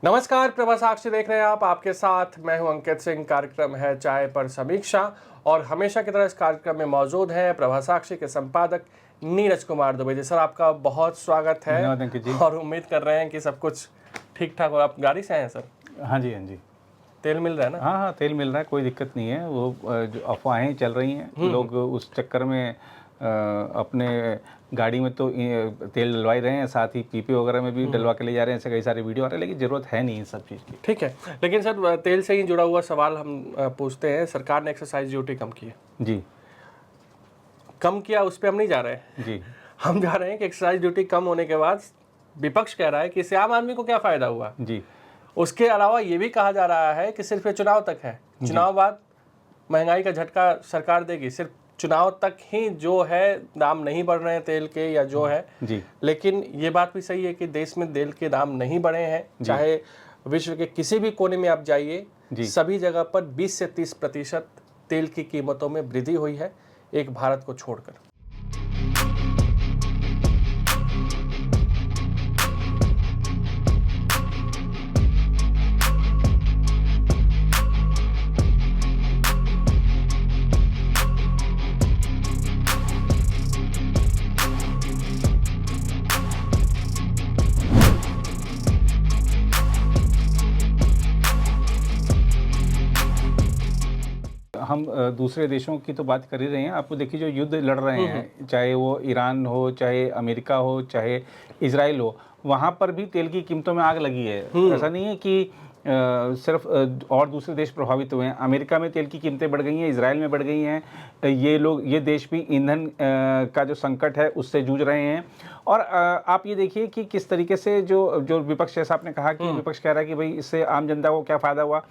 नमस्कार, प्रभा साक्षी देख रहे हैं आप। आपके साथ मैं हूं अंकित सिंह। कार्यक्रम है चाय पर समीक्षा और हमेशा की तरह इस कार्यक्रम में मौजूद है प्रभा साक्षी के संपादक नीरज कुमार दुबे जी। सर, आपका बहुत स्वागत है। धन्यवाद अंकित जी। और उम्मीद कर रहे हैं कि सब कुछ ठीक ठाक हो। आप गाड़ी से आए हैं सर? हाँ जी, हाँ जी। तेल मिल रहा है ना? हाँ हाँ, तेल मिल रहा है, कोई दिक्कत नहीं है। वो जो अफवाहें चल रही हैं, लोग उस चक्कर में अपने गाड़ी में तो तेल डलवा ही रहे हैं, साथ ही पीपी वगैरह में भी डलवा के ले जा रहे हैं। ऐसे कई सारे वीडियो आ रहे हैं, लेकिन ज़रूरत है नहीं इन सब चीज़ की। ठीक है, लेकिन सर तेल से ही जुड़ा हुआ सवाल हम पूछते हैं। सरकार ने एक्साइज ड्यूटी कम की है जी। कम किया, उस पर हम नहीं जा रहे हैं जी। हम जा रहे हैं कि एक्साइज ड्यूटी कम होने के बाद विपक्ष कह रहा है कि इससे आम आदमी को क्या फ़ायदा हुआ। जी। उसके अलावा ये भी कहा जा रहा है कि सिर्फ ये चुनाव तक है, चुनाव बाद महंगाई का झटका सरकार देगी। सिर्फ चुनाव तक ही जो है दाम नहीं बढ़ रहे हैं तेल के या जो है जी। लेकिन ये बात भी सही है कि देश में तेल के दाम नहीं बढ़े हैं। चाहे विश्व के किसी भी कोने में आप जाइए, सभी जगह पर 20 से 30% तेल की कीमतों में वृद्धि हुई है, एक भारत को छोड़कर। हम दूसरे देशों की तो बात कर ही रहे हैं। आप देखिए, जो युद्ध लड़ रहे हैं, चाहे वो ईरान हो, चाहे अमेरिका हो, चाहे इजराइल हो, वहाँ पर भी तेल की कीमतों में आग लगी है। ऐसा नहीं है कि सिर्फ और दूसरे देश प्रभावित हुए हैं। अमेरिका में तेल की कीमतें बढ़ गई हैं, इजराइल में बढ़ गई हैं। ये देश भी ईंधन का जो संकट है उससे जूझ रहे हैं। और आप ये देखिए कि किस तरीके से जो विपक्ष, जैसा आपने कहा कि विपक्ष कह रहा है कि भाई इससे आम जनता को क्या फ़ायदा हुआ।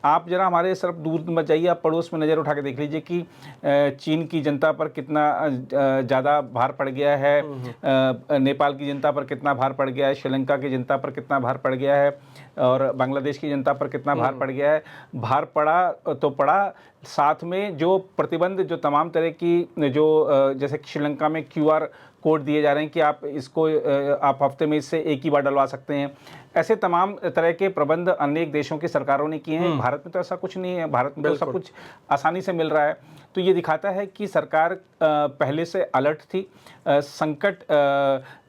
आप जरा हमारे सिर्फ दूर मत जाइए, आप पड़ोस में नज़र उठा के देख लीजिए कि चीन की जनता पर कितना ज़्यादा भार पड़ गया है, नेपाल की जनता पर कितना भार पड़ गया है, श्रीलंका की जनता पर कितना भार पड़ गया है, और बांग्लादेश की जनता पर कितना भार पड़ गया है। भार पड़ा तो पड़ा, साथ में जो प्रतिबंध, जो तमाम तरह की जो जैसे श्रीलंका में QR कोड दिए जा रहे हैं कि आप इसको आप हफ्ते में इससे एक ही बार डलवा सकते हैं। ऐसे तमाम तरह के प्रबंध अनेक देशों की सरकारों ने किए हैं। भारत में तो ऐसा कुछ नहीं है। भारत में तो सब कुछ आसानी से मिल रहा है। तो ये दिखाता है कि सरकार पहले से अलर्ट थी। संकट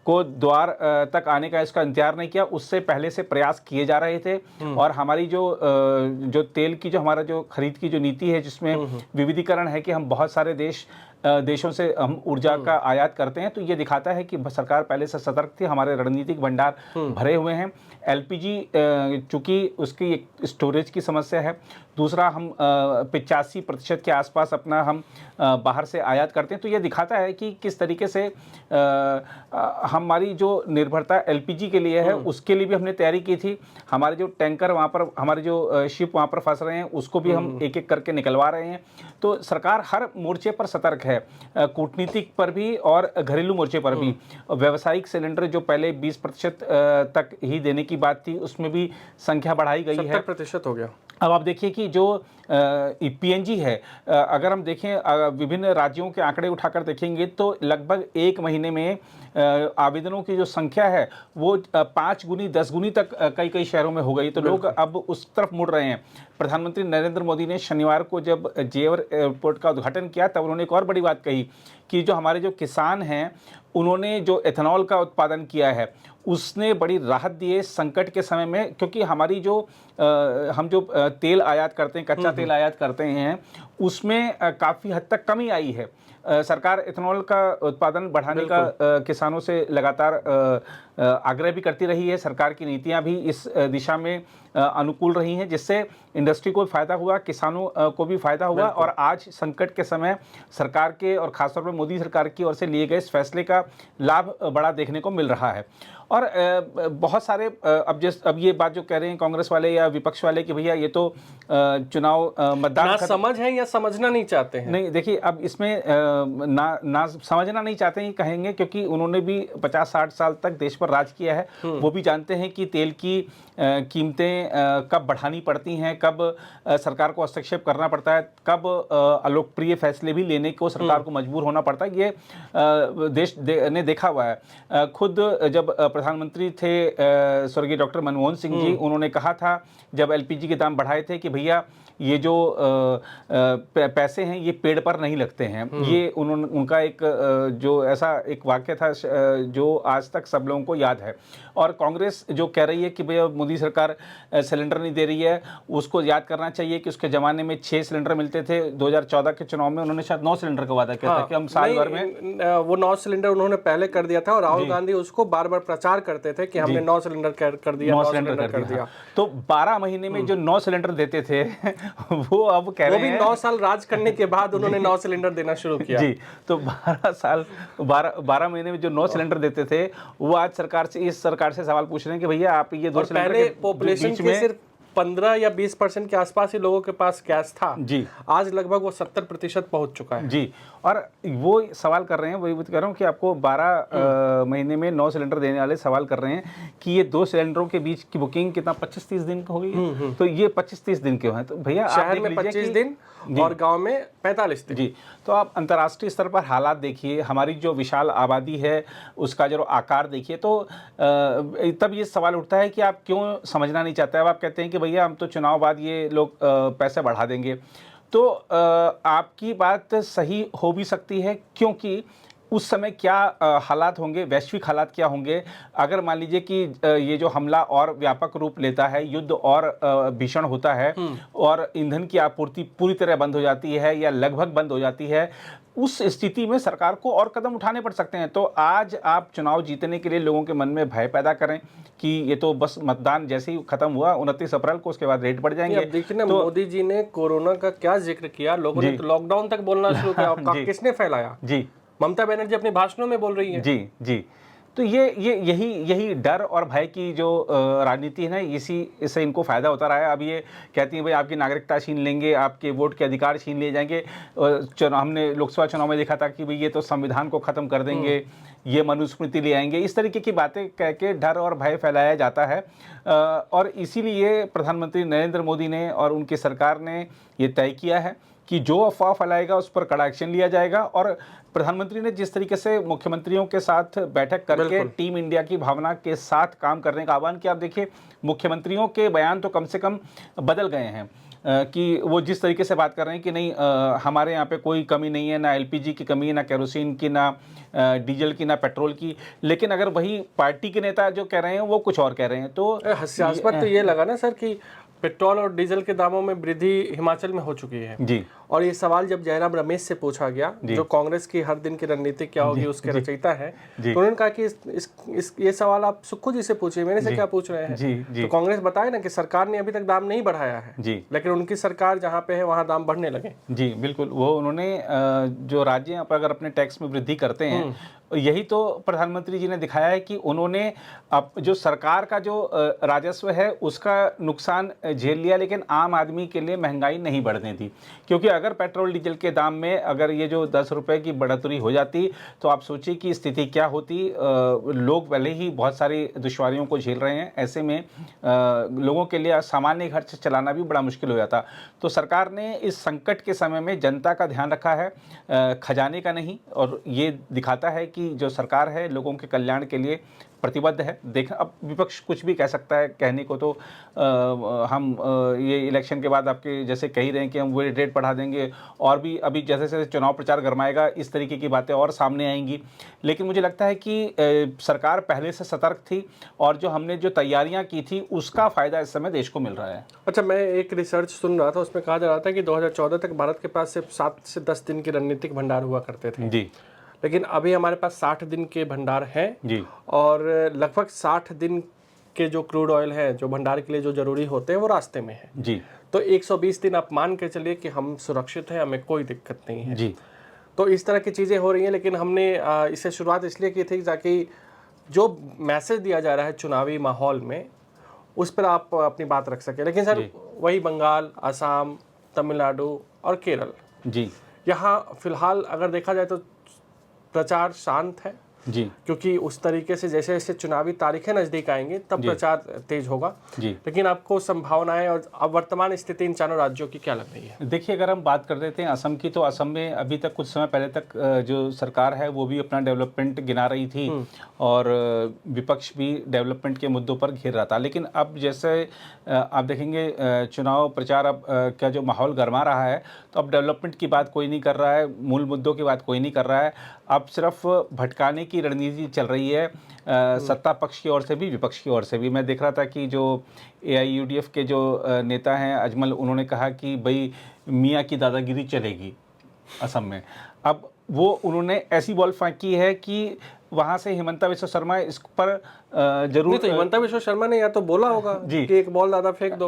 को द्वार तक आने का इसका इंतजार नहीं किया, उससे पहले से प्रयास किए जा रहे थे। और हमारी जो तेल की जो हमारा जो खरीद की जो नीति है, जिसमें विविधीकरण है कि हम बहुत सारे देशों से हम ऊर्जा का आयात करते हैं, तो ये दिखाता है कि सरकार पहले से सतर्क थी। हमारे रणनीतिक भंडार भरे हुए हैं। LPG चूँकि उसकी एक स्टोरेज की समस्या है। दूसरा, हम 85% के आसपास अपना हम बाहर से आयात करते हैं। तो ये दिखाता है कि किस तरीके से हमारी जो निर्भरता LPG के लिए है, उसके लिए भी हमने तैयारी की थी। हमारे जो टैंकर वहाँ पर, हमारे जो शिप वहाँ पर फंस रहे हैं, उसको भी हम एक एक करके निकलवा रहे हैं। तो सरकार हर मोर्चे पर सतर्क है, कूटनीतिक पर भी और घरेलू मोर्चे पर भी। व्यावसायिक सिलेंडर जो पहले 20% तक ही देने की बात थी, उसमें भी संख्या बढ़ाई गई है। 70% हो गया। अब आप देखिए कि जो PNG है, अगर हम देखें विभिन्न राज्यों के आंकड़े उठाकर देखेंगे तो लगभग एक महीने में आवेदनों की जो संख्या है वो 5 गुनी 10 गुनी तक कई शहरों में हो गई। तो लोग अब उस तरफ मुड़ रहे हैं। प्रधानमंत्री नरेंद्र मोदी ने शनिवार को जब जेवर एयरपोर्ट का उद्घाटन किया, तब उन्होंने एक और बड़ी बात कही कि जो हमारे जो किसान हैं, उन्होंने जो एथेनॉल का उत्पादन किया है, उसने बड़ी राहत दी है संकट के समय में। क्योंकि हमारी हम जो तेल आयात करते हैं, कच्चा तेल आयात करते हैं, उसमें काफ़ी हद तक कमी आई है। सरकार एथेनॉल का उत्पादन बढ़ाने का किसानों से लगातार आग्रह भी करती रही है। सरकार की नीतियां भी इस दिशा में अनुकूल रही हैं, जिससे इंडस्ट्री को फ़ायदा हुआ, किसानों को भी फ़ायदा हुआ। और आज संकट के समय सरकार के और ख़ासतौर पर मोदी सरकार की ओर से लिए गए इस फैसले का लाभ बड़ा देखने को मिल रहा है। और बहुत सारे अब ये बात जो कह रहे हैं कांग्रेस वाले या विपक्ष वाले कि भैया ये तो चुनाव मतदान ना समझ है या समझना नहीं चाहते हैं। नहीं, देखिए, अब इसमें ना समझना नहीं चाहते हैं कहेंगे, क्योंकि उन्होंने भी 50-60 साल तक देश पर राज किया है। वो भी जानते हैं कि तेल की कीमतें कब बढ़ानी पड़ती हैं, कब सरकार को हस्तक्षेप करना पड़ता है, कब अलोकप्रिय फैसले भी लेने को सरकार को मजबूर होना पड़ता है। ये देश ने देखा हुआ है। खुद जब प्रधानमंत्री थे स्वर्गीय डॉक्टर मनमोहन सिंह जी, उन्होंने कहा था जब एलपीजी के दाम बढ़ाए थे कि भैया ये जो पैसे हैं ये पेड़ पर नहीं लगते हैं। ये उनका एक जो ऐसा एक वाक्य था जो आज तक सब लोगों को याद है। और कांग्रेस जो कह रही है कि भैया मोदी सरकार सिलेंडर नहीं दे रही है, उसको याद करना चाहिए कि उसके ज़माने में 6 सिलेंडर मिलते थे। 2014 के चुनाव में उन्होंने शायद 9 सिलेंडर का वादा किया था कि हम साल भर में वो 9 सिलेंडर उन्होंने पहले कर दिया था और राहुल गांधी उसको बार बार प्रचार करते थे कि हमने 9 सिलेंडर कर दिया, 9 सिलेंडर कर दिया। तो 12 महीने में जो 9 सिलेंडर देते थे वो अब कह रहे हैं, वो भी 9 साल राज करने के बाद उन्होंने 9 सिलेंडर देना शुरू किया। जी, तो 12 महीने में जो 9 सिलेंडर देते थे वो आज इस सरकार से सवाल पूछ रहे हैं कि भैया आप ये 2 सिलेंडर पहले पॉपुलेशन के सिर्फ 15 या 20% के आसपास ही लोगों के पास गैस था जी, आज लगभग वो 70% पहुंच चुका है जी। और वो सवाल कर रहे हैं, वही कह रहा हूँ कि आपको 12 महीने में 9 सिलेंडर देने वाले सवाल कर रहे हैं कि ये 2 सिलेंडरों के बीच की बुकिंग कितना 25-30 दिन हो गई है। तो ये 25-30 दिन क्यों है? तो भैया शहर में 25 दिन और गांव में 45 दिन। जी, तो आप अंतर्राष्ट्रीय स्तर पर हालात देखिए, हमारी जो विशाल आबादी है उसका जो आकार देखिए, तो तब ये सवाल उठता है कि आप क्यों समझना नहीं चाहते। अब आप कहते हैं कि भैया हम तो चुनाव बाद ये लोग पैसे बढ़ा देंगे। तो आपकी बात सही हो भी सकती है, क्योंकि उस समय क्या हालात होंगे, वैश्विक हालात क्या होंगे। अगर मान लीजिए कि ये जो हमला और व्यापक रूप लेता है, युद्ध और भीषण होता है और ईंधन की आपूर्ति पूरी तरह बंद हो जाती है या लगभग बंद हो जाती है, उस स्थिति में सरकार को और कदम उठाने पड़ सकते हैं। तो आज आप चुनाव जीतने के लिए लोगों के मन में भय पैदा करें कि ये तो बस मतदान जैसे ही खत्म हुआ 29 अप्रैल को, उसके बाद रेट बढ़ जाएंगे। अब देखिए ना, मोदी जी ने कोरोना का क्या जिक्र किया, लोगों ने तो लॉकडाउन तक बोलना शुरू किया। किसने फैलाया? जी, ममता बनर्जी अपने भाषणों में बोल रही है। जी, जी। तो यही डर और भय की जो राजनीति है ना, इससे इनको फायदा होता रहा है। अब ये कहती हैं भाई आपकी नागरिकता छीन लेंगे, आपके वोट के अधिकार छीन लिए जाएंगे। हमने लोकसभा चुनाव में देखा था कि भाई ये तो संविधान को खत्म कर देंगे, ये मनुस्मृति ले आएंगे। इस तरीके की बातें कह के डर और भय फैलाया जाता है। और इसीलिए प्रधानमंत्री नरेंद्र मोदी ने और उनकी सरकार ने ये तय किया है कि जो अफवाह फैलाएगा उस पर कड़ा एक्शन लिया जाएगा। और प्रधानमंत्री ने जिस तरीके से मुख्यमंत्रियों के साथ बैठक करके टीम इंडिया की भावना के साथ काम करने का आह्वान किया, आप देखिए मुख्यमंत्रियों के बयान तो कम से कम बदल गए हैं कि वो जिस तरीके से बात कर रहे हैं कि नहीं हमारे यहाँ पे कोई कमी नहीं है, ना एलपीजी की कमी है, ना केरोसिन की, ना डीजल की, ना पेट्रोल की। लेकिन अगर वही पार्टी के नेता जो कह रहे हैं वो कुछ और कह रहे हैं। तो हास्यास्पद तो ये लगा ना सर कि पेट्रोल और डीजल के दामों में वृद्धि हिमाचल में हो चुकी है जी। और ये सवाल जब जयराम रमेश से पूछा गया, जो कांग्रेस की हर दिन की रणनीति क्या होगी उसके रचयिता है, तो उन्होंने कहा कि ये सवाल आप सुक्खू जी से पूछिए, मेरे से क्या पूछ रहे हैं। जी। तो कांग्रेस बताए ना कि सरकार ने अभी तक दाम नहीं बढ़ाया है जी, लेकिन उनकी सरकार जहाँ पे है वहाँ दाम बढ़ने लगे। जी बिल्कुल। वो उन्होंने जो राज्य अगर अपने टैक्स में वृद्धि करते हैं, यही तो प्रधानमंत्री जी ने दिखाया है कि उन्होंने अब जो सरकार का जो राजस्व है उसका नुकसान झेल लिया, लेकिन आम आदमी के लिए महंगाई नहीं बढ़ने दी। क्योंकि अगर पेट्रोल डीजल के दाम में अगर ये जो 10 रुपये की बढ़ोतरी हो जाती तो आप सोचिए कि स्थिति क्या होती। लोग पहले ही बहुत सारी दुश्वारियों को झेल रहे हैं, ऐसे में लोगों के लिए सामान्य खर्च चलाना भी बड़ा मुश्किल हो जाता। तो सरकार ने इस संकट के समय में जनता का ध्यान रखा है, खजाने का नहीं, और ये दिखाता है कि जो सरकार है लोगों के कल्याण के लिए प्रतिबद्ध है। देख, अब विपक्ष कुछ भी कह सकता है, कहने को तो हम ये इलेक्शन के बाद आपके जैसे कह ही रहे हैं कि हम वो रेट बढ़ा देंगे, और भी अभी जैसे जैसे चुनाव प्रचार गरमाएगा इस तरीके की बातें और सामने आएंगी। लेकिन मुझे लगता है कि सरकार पहले से सतर्क थी और जो हमने जो तैयारियां की थी उसका फ़ायदा इस समय देश को मिल रहा है। अच्छा, मैं एक रिसर्च सुन रहा था, उसमें कहा जा रहा था कि 2014 तक भारत के पास सिर्फ 7 से 10 दिन के रणनीतिक भंडार हुआ करते थे जी, लेकिन अभी हमारे पास 60 दिन के भंडार हैं जी, और लगभग 60 दिन के जो क्रूड ऑयल है जो भंडार के लिए जो जरूरी होते हैं वो रास्ते में है जी। तो 120 दिन आप मान के चलिए कि हम सुरक्षित हैं, हमें कोई दिक्कत नहीं है जी। तो इस तरह की चीज़ें हो रही हैं। लेकिन हमने इसे शुरुआत इसलिए की थी ताकि जो मैसेज दिया जा रहा है चुनावी माहौल में उस पर आप अपनी बात रख सकें। लेकिन सर वही बंगाल, असम, तमिलनाडु और केरल, जी, यहाँ फिलहाल अगर देखा जाए तो प्रचार शांत है जी, क्योंकि उस तरीके से जैसे जैसे चुनावी तारीखें नज़दीक आएंगी तब प्रचार तेज होगा जी। लेकिन आपको संभावनाएं और अब वर्तमान स्थिति इन चारों राज्यों की क्या लग रही है? देखिए, अगर हम बात कर देते हैं असम की, तो असम में अभी तक कुछ समय पहले तक जो सरकार है वो भी अपना डेवलपमेंट गिना रही थी और विपक्ष भी डेवलपमेंट के मुद्दों पर घेर रहा था। लेकिन अब जैसे आप देखेंगे चुनाव प्रचार अब का जो माहौल गर्मा रहा है, तो अब डेवलपमेंट की बात कोई नहीं कर रहा है, मूल मुद्दों की बात कोई नहीं कर रहा है। अब सिर्फ भटकाने की रणनीति चल रही है, सत्ता पक्ष की ओर से भी विपक्ष की ओर से भी। मैं देख रहा था कि जो AIUDF के जो नेता हैं अजमल, उन्होंने कहा कि भाई मियाँ की दादागिरी चलेगी असम में। अब वो उन्होंने ऐसी बॉल फेंकी है कि वहाँ से हिमंता बिस्वा शर्मा इस पर जरूर नहीं तो हिमंता बिस्वा शर्मा ने या तो बोला होगा जी कि एक बॉल ज़्यादा फेंक दो,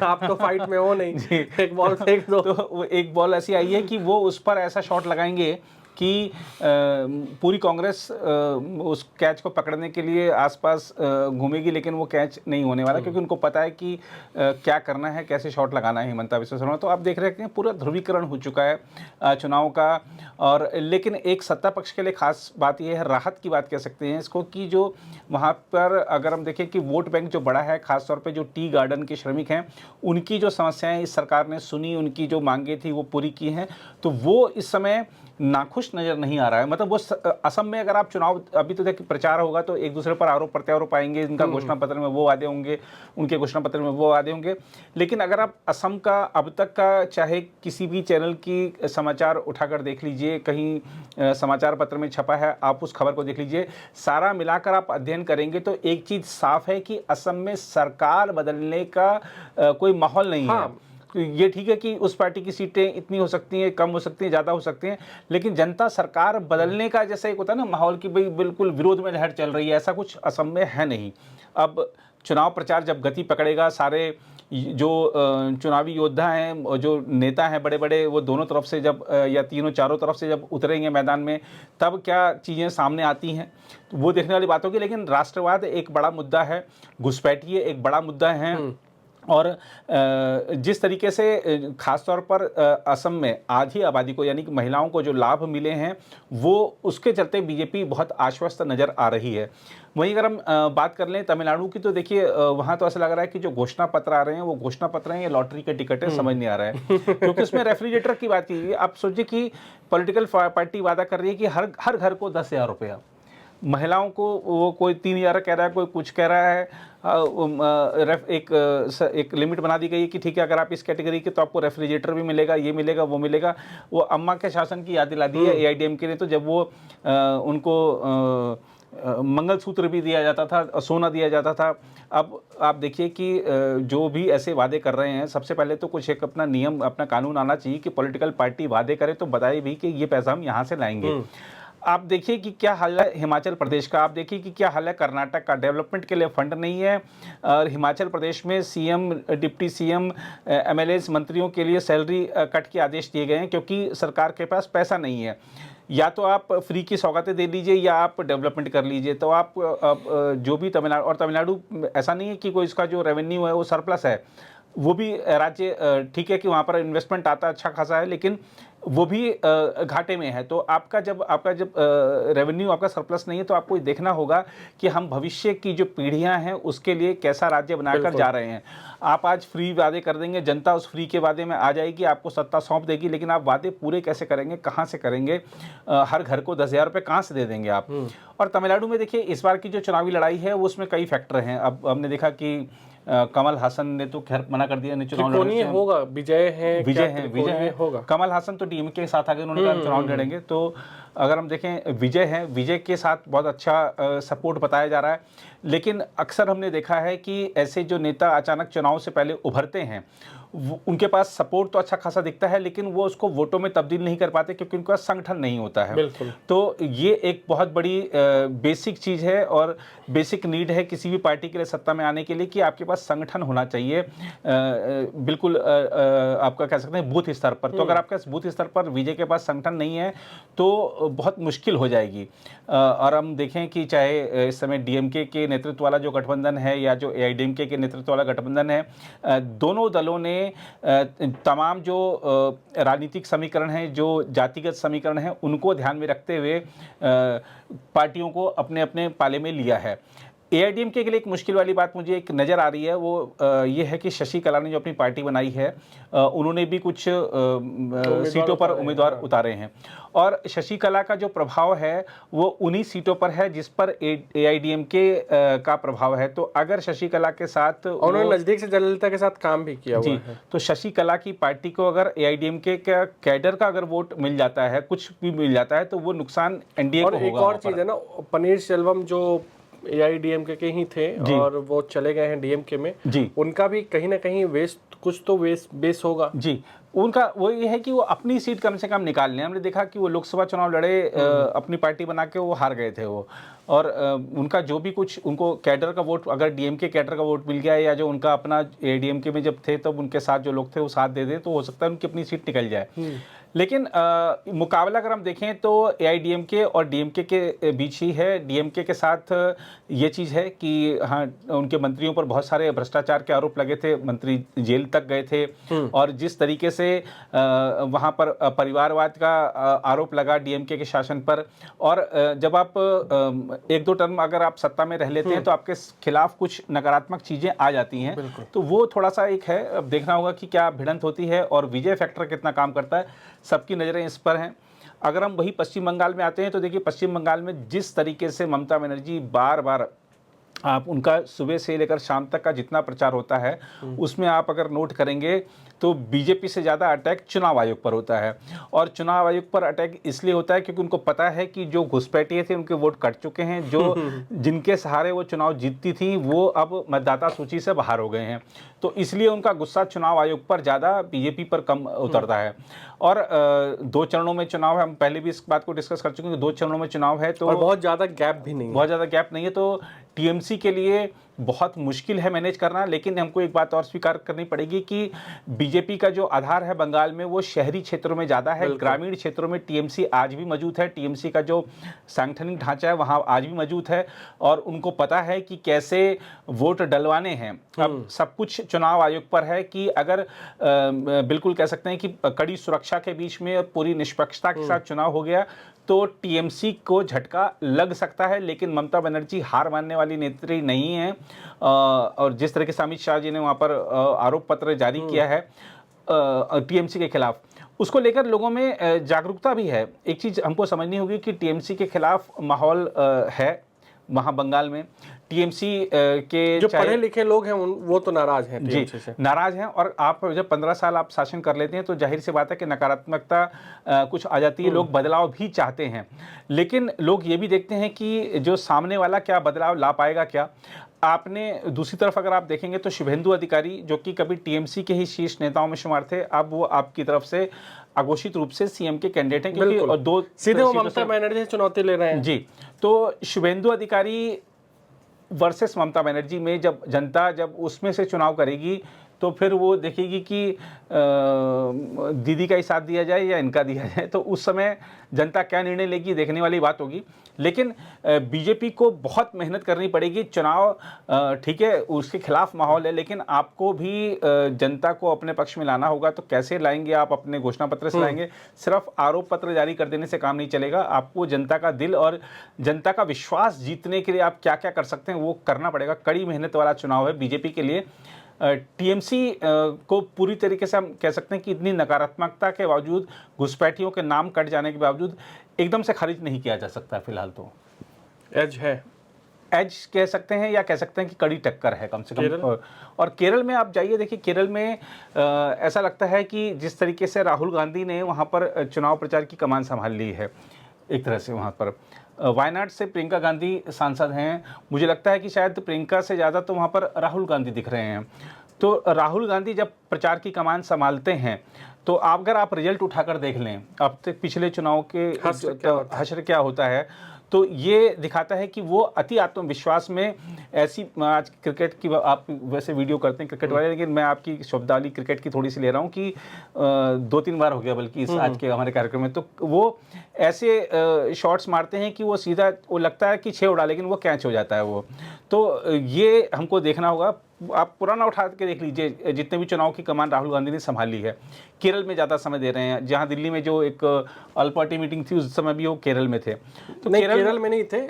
आप तो फाइट में हो नहीं जी, एक बॉल फेंक दो। तो वो एक बॉल ऐसी आई है कि वो उस पर ऐसा शॉट लगाएंगे कि पूरी कांग्रेस उस कैच को पकड़ने के लिए आसपास घूमेगी, लेकिन वो कैच नहीं होने वाला क्योंकि उनको पता है कि क्या करना है, कैसे शॉट लगाना है हिमंता बिस्वा शर्मा। तो आप देख रहे हैं पूरा ध्रुवीकरण हो चुका है चुनाव का। और लेकिन एक सत्ता पक्ष के लिए खास बात यह है, राहत की बात कह सकते हैं इसको, कि जो वहाँ पर अगर हम देखें कि वोट बैंक जो बड़ा है, खासतौर पर जो टी गार्डन के श्रमिक हैं, उनकी जो समस्याएं इस सरकार ने सुनी, उनकी जो मांगे थी वो पूरी की हैं, तो वो इस समय नाखुश नजर नहीं आ रहा है। मतलब वो असम में अगर आप चुनाव अभी तो देखिए प्रचार होगा तो एक दूसरे पर आरोप प्रत्यारोप आएंगे, इनका घोषणा पत्र में वो वादे होंगे, उनके घोषणा पत्र में वो वादे होंगे। लेकिन अगर आप असम का अब तक का चाहे किसी भी चैनल की समाचार उठाकर देख लीजिए, कहीं समाचार पत्र में छपा है, आप उस खबर को देख लीजिए, सारा मिलाकर आप अध्ययन करेंगे तो एक चीज साफ है कि असम में सरकार बदलने का कोई माहौल नहीं है। तो ये ठीक है कि उस पार्टी की सीटें इतनी हो सकती हैं, कम हो सकती हैं, ज़्यादा हो सकती हैं, लेकिन जनता सरकार बदलने का जैसे एक होता है ना माहौल की भाई बिल्कुल विरोध में लहर चल रही है, ऐसा कुछ असम में है नहीं। अब चुनाव प्रचार जब गति पकड़ेगा, सारे जो चुनावी योद्धा हैं, जो नेता हैं बड़े बड़े, वो दोनों तरफ से जब या तीनों चारों तरफ से जब उतरेंगे मैदान में, तब क्या चीज़ें सामने आती हैं तो वो देखने वाली बात होगी। लेकिन राष्ट्रवाद एक बड़ा मुद्दा है, घुसपैठिए एक बड़ा मुद्दा है, और जिस तरीके से खासतौर पर असम में आधी आबादी को यानी कि महिलाओं को जो लाभ मिले हैं, वो उसके चलते बीजेपी बहुत आश्वस्त नज़र आ रही है। वहीं अगर हम बात कर लें तमिलनाडु की, तो देखिए वहाँ तो ऐसा लग रहा है कि जो घोषणा पत्र आ रहे हैं वो घोषणा पत्र हैं या लॉटरी के टिकट है, समझ नहीं आ रहा है क्योंकि उसमें रेफ्रिजरेटर की बात की गई। आप सोचिए कि पॉलिटिकल पार्टी वादा कर रही है कि हर घर को 10,000 रुपया, महिलाओं को वो कोई 3,000 कह रहा है, कोई कुछ कह रहा है। एक लिमिट बना दी गई है कि ठीक है अगर आप इस कैटेगरी के तो आपको रेफ्रिजरेटर भी मिलेगा, ये मिलेगा, वो मिलेगा। वो अम्मा के शासन की याद दिला दी है AIDMK ने, तो जब वो उनको मंगलसूत्र भी दिया जाता था, सोना दिया जाता था। अब आप देखिए कि जो भी ऐसे वादे कर रहे हैं, सबसे पहले तो कुछ एक अपना नियम, अपना कानून आना चाहिए कि पॉलिटिकल पार्टी वादे करे तो बताए भी कि ये पैसा हम यहाँ से लाएंगे। आप देखिए कि क्या हाल है हिमाचल प्रदेश का, आप देखिए कि क्या हाल है कर्नाटक का। डेवलपमेंट के लिए फंड नहीं है, और हिमाचल प्रदेश में CM, डिप्टी CM, MLAs, मंत्रियों के लिए सैलरी कट के आदेश दिए गए हैं क्योंकि सरकार के पास पैसा नहीं है। या तो आप फ्री की सौगातें दे लीजिए या आप डेवलपमेंट कर लीजिए। तो आप जो भी तमिलनाडु ऐसा नहीं है कि कोई इसका जो रेवेन्यू है वो सरप्लस है, वो भी राज्य ठीक है कि वहाँ पर इन्वेस्टमेंट आता अच्छा खासा है, लेकिन वो भी घाटे में है। तो आपका जब रेवेन्यू आपका सरप्लस नहीं है, तो आपको देखना होगा कि हम भविष्य की जो पीढ़ियां हैं उसके लिए कैसा राज्य बनाकर जा रहे हैं। आप आज फ्री वादे कर देंगे, जनता उस फ्री के वादे में आ जाएगी, आपको सत्ता सौंप देगी, लेकिन आप वादे पूरे कैसे करेंगे, कहाँ से करेंगे? हर घर को 10,000 रुपये कहाँ से दे देंगे आप? और तमिलनाडु में देखिए इस बार की जो चुनावी लड़ाई है उसमें कई फैक्टर हैं। अब हमने देखा कि कमल हासन ने तो खैर मना कर दिया चुनाव लड़ने से। होगा विजय है होगा। कमल हासन तो DMK के साथ आगे, उन्होंने कहा चुनाव लड़ेंगे। तो अगर हम देखें विजय के साथ बहुत अच्छा सपोर्ट बताया जा रहा है। लेकिन अक्सर हमने देखा है कि ऐसे जो नेता अचानक चुनाव से पहले उभरते हैं, उनके पास सपोर्ट तो अच्छा खासा दिखता है, लेकिन वो उसको वोटों में तब्दील नहीं कर पाते क्योंकि उनका संगठन नहीं होता है। बिल्कुल। तो ये एक बहुत बड़ी बेसिक चीज़ है और बेसिक नीड है किसी भी पार्टी के लिए सत्ता में आने के लिए कि आपके पास संगठन होना चाहिए, बिल्कुल आपका कह सकते हैं बूथ स्तर पर। तो अगर आपके बूथ स्तर पर विजय के पास संगठन नहीं है तो बहुत मुश्किल हो जाएगी। और हम देखें कि चाहे इस समय डीएमके के नेतृत्व वाला जो गठबंधन है या जो एआईडीएमके के नेतृत्व वाला गठबंधन है, दोनों दलों ने तमाम जो राजनीतिक समीकरण हैं, जो जातिगत समीकरण हैं, उनको ध्यान में रखते हुए पार्टियों को अपने अपने पाले में लिया है। एआईडीएमके के लिए एक मुश्किल वाली बात मुझे एक नज़र आ रही है, वो ये है कि शशि कला ने जो अपनी पार्टी बनाई है, उन्होंने भी कुछ सीटों पर उम्मीदवार उतारे हैं, और शशि कला का जो प्रभाव है वो उन्हीं सीटों पर है जिस पर एआईडीएमके का प्रभाव है। तो अगर शशि कला के साथ, उन्होंने नज़दीक से जयललिता के साथ काम भी किया हुआ है, तो शशि कला की पार्टी को अगर एआईडीएमके का कैडर का अगर वोट मिल जाता है, कुछ भी मिल जाता है, तो वो नुकसान एनडीए को होगा। एक और चीज़ है ना, पनीरसेल्वम जो एआईडीएमके के ही थे और वो चले गए हैं डीएमके में जी, उनका भी कहीं ना कहीं कुछ तो बेस होगा जी। उनका वो ये है कि वो अपनी सीट कम से कम निकाल लें। हमने देखा कि वो लोकसभा चुनाव लड़े, अपनी पार्टी बना के वो हार गए थे वो, और उनका जो भी कुछ उनको कैडर का वोट, अगर डीएमके कैडर का वोट मिल गया, या जो उनका अपना एआईडीएमके में जब थे तब उनके साथ जो लोग थे वो साथ दे दे, तो हो सकता है उनकी अपनी सीट निकल जाए। लेकिन मुकाबला अगर हम देखें तो एआईडीएमके और डीएमके के बीच ही है। डीएमके के साथ ये चीज़ है कि हाँ, उनके मंत्रियों पर बहुत सारे भ्रष्टाचार के आरोप लगे थे, मंत्री जेल तक गए थे, और जिस तरीके से वहाँ पर परिवारवाद का आरोप लगा डीएमके के शासन पर, और जब आप एक दो टर्म अगर आप सत्ता में रह लेते हैं तो आपके खिलाफ कुछ नकारात्मक चीज़ें आ जाती हैं, तो वो थोड़ा सा एक है, अब देखना होगा कि क्या भिड़ंत होती है और विजय फैक्टर कितना काम करता है। सबकी नज़रें इस पर हैं। अगर हम वही पश्चिम बंगाल में आते हैं तो देखिए, पश्चिम बंगाल में जिस तरीके से ममता बनर्जी बार बार, आप उनका सुबह से लेकर शाम तक का जितना प्रचार होता है, उसमें आप अगर नोट करेंगे तो बीजेपी से ज़्यादा अटैक चुनाव आयोग पर होता है। और चुनाव आयोग पर अटैक इसलिए होता है क्योंकि उनको पता है कि जो घुसपैठिए थे उनके वोट कट चुके हैं, जो जिनके सहारे वो चुनाव जीतती थी वो अब मतदाता सूची से बाहर हो गए हैं, तो इसलिए उनका गुस्सा चुनाव आयोग पर ज़्यादा, बीजेपी पर कम उतरता है। और 2 चरणों में चुनाव है, हम पहले भी इस बात को डिस्कस कर चुके हैं कि 2 चरणों में चुनाव है, तो बहुत ज़्यादा गैप भी नहीं है, बहुत ज़्यादा गैप नहीं है, तो टीएमसी के लिए बहुत मुश्किल है मैनेज करना। लेकिन हमको एक बात और स्वीकार करनी पड़ेगी कि बीजेपी का जो आधार है बंगाल में वो शहरी क्षेत्रों में ज़्यादा है, ग्रामीण क्षेत्रों में टीएमसी आज भी मौजूद है, टीएमसी का जो सांगठनिक ढांचा है वहाँ आज भी मौजूद है, और उनको पता है कि कैसे वोट डलवाने हैं। अब सब कुछ चुनाव आयोग पर है कि अगर बिल्कुल कह सकते हैं कि कड़ी सुरक्षा के बीच में पूरी निष्पक्षता के साथ चुनाव हो गया तो टीएमसी को झटका लग सकता है। लेकिन ममता बनर्जी हार मानने वाली नेत्री नहीं है, और जिस तरह से अमित शाह जी ने वहाँ पर आरोप पत्र जारी किया है टीएमसी के खिलाफ, उसको लेकर लोगों में जागरूकता भी है। एक चीज़ हमको समझनी होगी कि टीएमसी के खिलाफ माहौल है वहाँ बंगाल में। टीएमसी के जो पढ़े लिखे लोग हैं वो तो नाराज हैं टीएमसी से, नाराज हैं, और आप जब 15 साल आप शासन कर लेते हैं तो जाहिर सी बात है कि नकारात्मकता कुछ आ जाती है, लोग बदलाव भी चाहते हैं। लेकिन लोग ये भी देखते हैं कि जो सामने वाला क्या बदलाव ला पाएगा क्या। आपने दूसरी तरफ अगर आप देखेंगे तो शुभेंदु अधिकारी, जो कि कभी टीएमसी के ही शीर्ष नेताओं में शुमार थे, अब वो आपकी तरफ से अघोषित रूप से सीएम के कैंडिडेट हैं, क्योंकि 2 सीधे वो ममता बनर्जी से चुनौती ले रहे हैं जी। तो शुभेंदु अधिकारी वर्सेस ममता बनर्जी में जब जनता जब उसमें से चुनाव करेगी तो फिर वो देखेगी कि दीदी का ही साथ दिया जाए या इनका दिया जाए, तो उस समय जनता क्या निर्णय लेगी देखने वाली बात होगी। लेकिन बीजेपी को बहुत मेहनत करनी पड़ेगी। चुनाव ठीक है, उसके खिलाफ माहौल है, लेकिन आपको भी जनता को अपने पक्ष में लाना होगा। तो कैसे लाएंगे आप? अपने घोषणा पत्र से लाएंगे। सिर्फ आरोप पत्र जारी कर देने से काम नहीं चलेगा। आपको जनता का दिल और जनता का विश्वास जीतने के लिए आप क्या क्या कर सकते हैं वो करना पड़ेगा। कड़ी मेहनत वाला चुनाव है बीजेपी के लिए। टीएमसी को पूरी तरीके से हम कह सकते हैं कि इतनी नकारात्मकता के बावजूद, घुसपैठियों के नाम कट जाने के बावजूद एकदम से खारिज नहीं किया जा सकता। फिलहाल तो एज है, एज कह सकते हैं, या कह सकते हैं कि कड़ी टक्कर है कम से कम। और केरल में आप जाइए, देखिए केरल में ऐसा लगता है कि जिस तरीके से राहुल गांधी ने वहाँ पर चुनाव प्रचार की कमान संभाल ली है एक तरह से। वहाँ पर वायनाड से प्रियंका गांधी सांसद हैं। मुझे लगता है कि शायद प्रियंका से ज़्यादा तो वहाँ पर राहुल गांधी दिख रहे हैं। तो राहुल गांधी जब प्रचार की कमान संभालते हैं तो अगर आप रिजल्ट उठाकर देख लें अब तक पिछले चुनाव के हश्र क्या होता है, तो ये दिखाता है कि वो अति आत्मविश्वास में ऐसी, आज क्रिकेट की आप वैसे वीडियो करते हैं क्रिकेट वाले, लेकिन मैं आपकी शब्दावली क्रिकेट की थोड़ी सी ले रहा हूँ कि 2-3 बार हो गया बल्कि इस आज के हमारे कार्यक्रम में, तो वो ऐसे शॉट्स मारते हैं कि वो सीधा, वो लगता है कि 6 उड़ा, लेकिन वो कैच हो जाता है वो। तो ये हमको देखना होगा। आप पुराना उठा के देख लीजिए, जितने भी चुनाव की कमान राहुल गांधी ने संभाली है, केरल में ज़्यादा समय दे रहे हैं। जहां दिल्ली में जो एक ऑल पार्टी मीटिंग थी उस समय भी वो केरल में थे। तो नहीं, केरल में नहीं थे,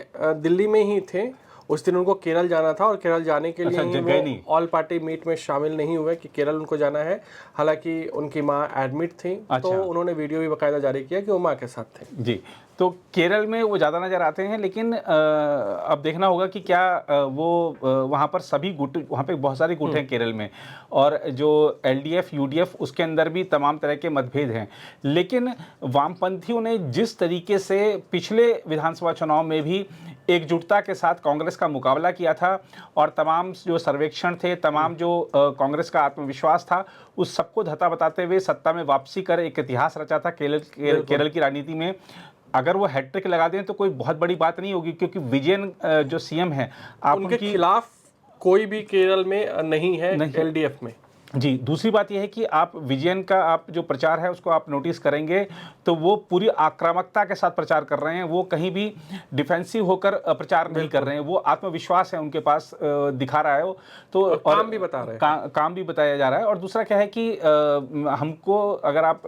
दिल्ली में ही थे। उस दिन उनको केरल जाना था और केरल जाने के लिए वो ऑल पार्टी मीट में शामिल नहीं हुए कि केरल उनको जाना है। हालांकि उनकी माँ एडमिट थी, तो उन्होंने वीडियो भी बाकायदा जारी किया कि वो माँ के साथ थे। जी, तो केरल में वो ज़्यादा नज़र आते हैं, लेकिन अब देखना होगा कि क्या वो वहाँ पर सभी गुट, वहाँ पे बहुत सारे गुट हैं केरल में, और जो एलडीएफ यूडीएफ उसके अंदर भी तमाम तरह के मतभेद हैं। लेकिन वामपंथियों ने जिस तरीके से पिछले विधानसभा चुनाव में भी एकजुटता के साथ कांग्रेस का मुकाबला किया था, और तमाम जो सर्वेक्षण थे, तमाम जो कांग्रेस का आत्मविश्वास था, उस सबको धता बताते हुए सत्ता में वापसी कर एक इतिहास रचा था केरल की राजनीति में। अगर वो हैट्रिक लगा दें तो कोई बहुत बड़ी बात नहीं होगी, क्योंकि विजयन जो सीएम है, आप उनके खिलाफ कोई भी केरल में नहीं है एलडीएफ में। जी, दूसरी बात यह है कि आप विजयन का आप जो प्रचार है उसको आप नोटिस करेंगे तो वो पूरी आक्रामकता के साथ प्रचार कर रहे हैं। वो कहीं भी डिफेंसिव होकर प्रचार नहीं कर रहे हैं। वो आत्मविश्वास है उनके पास, दिखा रहा है। तो और काम भी बता रहे हैं, काम भी बताया जा रहा है। और दूसरा क्या है कि हमको, अगर आप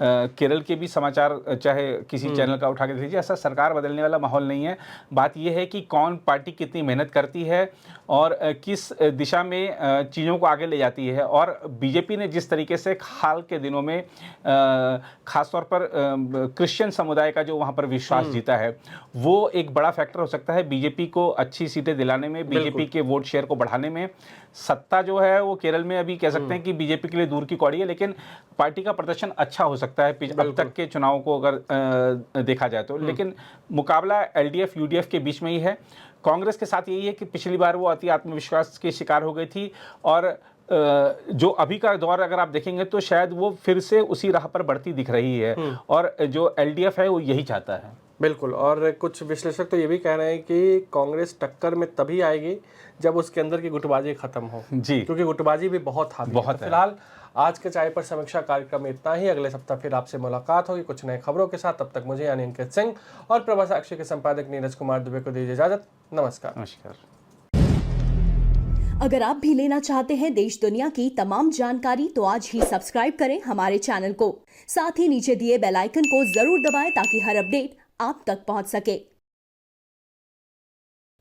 केरल के भी समाचार चाहे किसी चैनल का उठा के दीजिए, ऐसा सरकार बदलने वाला माहौल नहीं है। बात यह है कि कौन पार्टी कितनी मेहनत करती है और किस दिशा में चीज़ों को आगे ले जाती है। और बीजेपी ने जिस तरीके से हाल के दिनों में खासतौर पर क्रिश्चियन समुदाय का जो वहाँ पर विश्वास जीता है, वो एक बड़ा फैक्टर हो सकता है बीजेपी को अच्छी सीटें दिलाने में, बीजेपी के वोट शेयर को बढ़ाने में। सत्ता जो है वो केरल में अभी कह सकते हैं कि बीजेपी के लिए दूर की कौड़ी है, लेकिन पार्टी का प्रदर्शन अच्छा हो सकता है अब तक के चुनाव को अगर देखा जाए तो। लेकिन मुकाबला एलडीएफ यूडीएफ के बीच में ही है। कांग्रेस के साथ यही है कि पिछली बार वो अति आत्मविश्वास के शिकार हो गई थी, और जो अभी का दौर अगर आप देखेंगे तो शायद वो फिर से उसी राह पर बढ़ती दिख रही है, और जो एलडीएफ है वो यही चाहता है। बिल्कुल। और कुछ विश्लेषक तो ये भी कह रहे हैं कि कांग्रेस टक्कर में तभी आएगी जब उसके अंदर की गुटबाजी खत्म हो जी, क्योंकि गुटबाजी भी बहुत हावी है। फिलहाल आज के चाय पर समीक्षा कार्यक्रम में इतना ही। अगले सप्ताह फिर आपसे मुलाकात होगी कुछ नए खबरों के साथ। तब तक मुझे यानी अंकित सिंह और प्रभा साक्षी के संपादक नीरज कुमार दुबे को दीजिए इजाजत। नमस्कार। नमस्कार। अगर आप भी लेना चाहते हैं देश दुनिया की तमाम जानकारी तो आज ही सब्सक्राइब करें हमारे चैनल को। साथ ही नीचे दिए बेल आइकन को जरूर दबाएं ताकि हर अपडेट आप तक पहुंच सके।